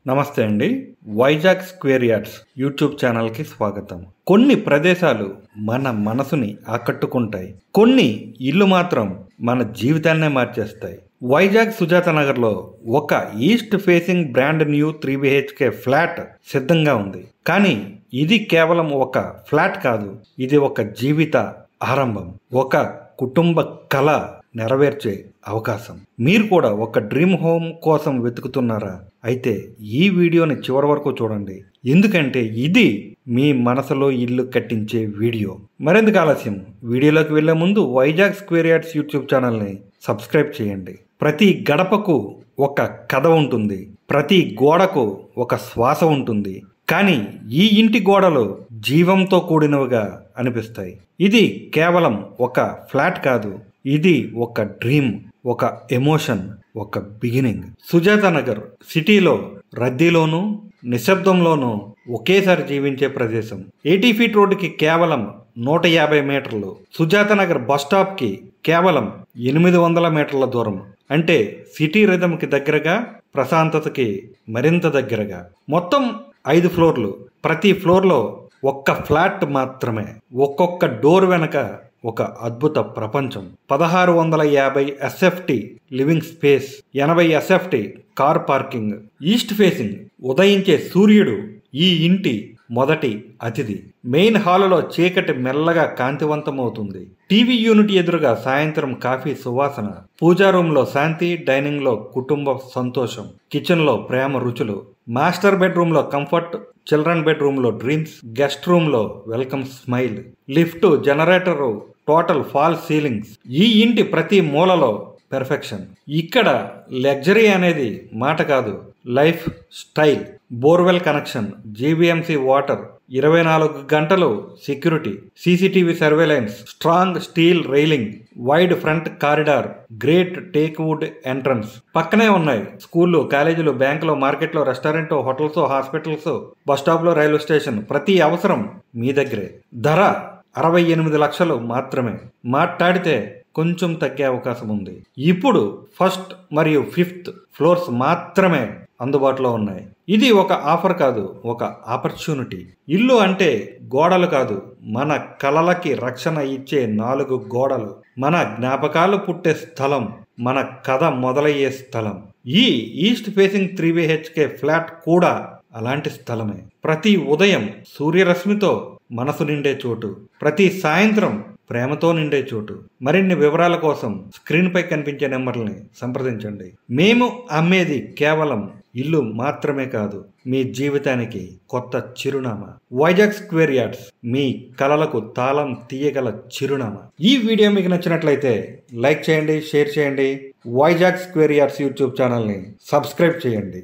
నమస్తే అండి. Vizag square yards YouTube ఛానల్కి స్వాగతం. కొన్ని ప్రదేశాలు మన మనసుని ఆకట్టుకుంటాయి, కొన్ని ఇల్లు మాత్రం మన జీవితాన్నే మార్చేస్తాయి. వైజాగ్ సుజాత నగర్లో ఒక east facing brand new 3 BHK flat సిద్ధంగా ఉంది. కానీ ఇది కేవలం ఒక ఫ్లాట్ కాదు, ఇది ఒక జీవిత ఆరంభం, ఒక కుటుంబ కళ నెరవేర్చే అవకాశం. మీరు కూడా ఒక డ్రీమ్ హోమ్ కోసం వెతుకుతున్నారా? అయితే ఈ వీడియోని చివరి వరకు చూడండి, ఎందుకంటే ఇది మీ మనసులో ఇల్లు కట్టించే వీడియో. మరెందుకు ఆలస్యం, వీడియోలోకి వెళ్లే ముందు వైజాగ్ స్క్వేర్ యార్డ్స్ యూట్యూబ్ ఛానల్ని సబ్స్క్రైబ్ చేయండి. ప్రతి గడపకు ఒక కథ ఉంటుంది, ప్రతి గోడకు ఒక శ్వాస ఉంటుంది. కానీ ఈ ఇంటి గోడలు జీవంతో కూడినవిగా అనిపిస్తాయి. ఇది కేవలం ఒక ఫ్లాట్ కాదు, ఇది ఒక డ్రీమ్, ఒక ఎమోషన్, ఒక బిగినింగ్. సుజాత నగర్ సిటీలో రద్దీలోనూ నిశ్శబ్దంలోనూ ఒకేసారి జీవించే ప్రదేశం. 80 ఫీట్ రోడ్డుకి కేవలం 150 మీటర్లు, సుజాత నగర్ బస్ స్టాప్కి కేవలం 800 మీటర్ల దూరం. అంటే సిటీ రిథంకి దగ్గరగా, ప్రశాంతతకి మరింత దగ్గరగా. మొత్తం 5 ఫ్లోర్లు, ప్రతి ఫ్లోర్లో ఒక్క ఫ్లాట్ మాత్రమే. ఒక్కొక్క డోర్ వెనక ఒక అద్భుత ప్రపంచం. 1650 SFT living space, 80 SFT car parking. East facing ఉదయించే సూర్యుడు ఈ ఇంటి మొదటి అతిథి. మెయిన్ హాలులో చీకటి మెల్లగా కాంతివంతమవుతుంది. టీవీ యూనిట్ ఎదురుగా సాయంత్రం కాఫీ సువాసన, పూజా రూమ్లో శాంతి, డైనింగ్లో కుటుంబ సంతోషం, కిచెన్లో ప్రేమ రుచులు, మాస్టర్ బెడ్రూమ్లో కంఫర్ట్, చిల్డ్రన్ బెడ్రూమ్లో డ్రీమ్స్, గెస్ట్ రూమ్లో welcome smile, lift, generator, total fall ceilings. ఈ ఇంటి ప్రతి మూలలో పెర్ఫెక్షన్. ఇక్కడ లగ్జరీ అనేది మాట కాదు, lifestyle. Borewell connection, GBMC water, 24 గంటలు security, CCTV surveillance, strong steel railing, wide front corridor, great teak wood entrance. పక్కనే ఉన్నాయి స్కూళ్ళు, కాలేజీలు, బ్యాంకులు, మార్కెట్లు, రెస్టారెంట్, హోటల్స్, హాస్పిటల్స్, బస్ స్టాప్లో, రైల్వే స్టేషన్. ప్రతి అవసరం మీ దగ్గరే. ధర 68 లక్షలు మాత్రమే. మాట్లాడితే కొంచెం తగ్గే అవకాశం ఉంది. ఇప్పుడు ఫస్ట్ మరియు 5th ఫ్లోర్స్ మాత్రమే అందుబాటులో ఉన్నాయి. ఇది ఒక ఆఫర్ కాదు, ఒక ఆపర్చునిటీ. ఇల్లు అంటే గోడలు కాదు, మన కలలకి రక్షణ ఇచ్చే 4 గోడలు, మన జ్ఞాపకాలు పుట్టే స్థలం, మన కథ మొదలయ్యే స్థలం. ఈ ఈస్ట్ ఫేసింగ్ 3 BHK ఫ్లాట్ కూడా అలాంటి స్థలమే. ప్రతి ఉదయం సూర్యరశ్మితో మనసు నిండే చోటు, ప్రతి సాయంత్రం ప్రేమతో నిండే చోటు. మరిన్ని వివరాల కోసం స్క్రీన్ పై కనిపించే నెంబర్లని సంప్రదించండి. మేము అమ్మేది కేవలం ఇల్లు మాత్రమే కాదు, మీ జీవితానికి కొత్త చిరునామా. వైజాగ్ స్క్వేర్ యార్డ్స్ మీ కలలకు తాళం తీయగల చిరునామా. ఈ వీడియో మీకు నచ్చినట్లయితే లైక్ చేయండి, షేర్ చేయండి. వైజాగ్ స్క్వేర్ యార్డ్స్ యూట్యూబ్ ఛానల్ని సబ్స్క్రైబ్ చేయండి.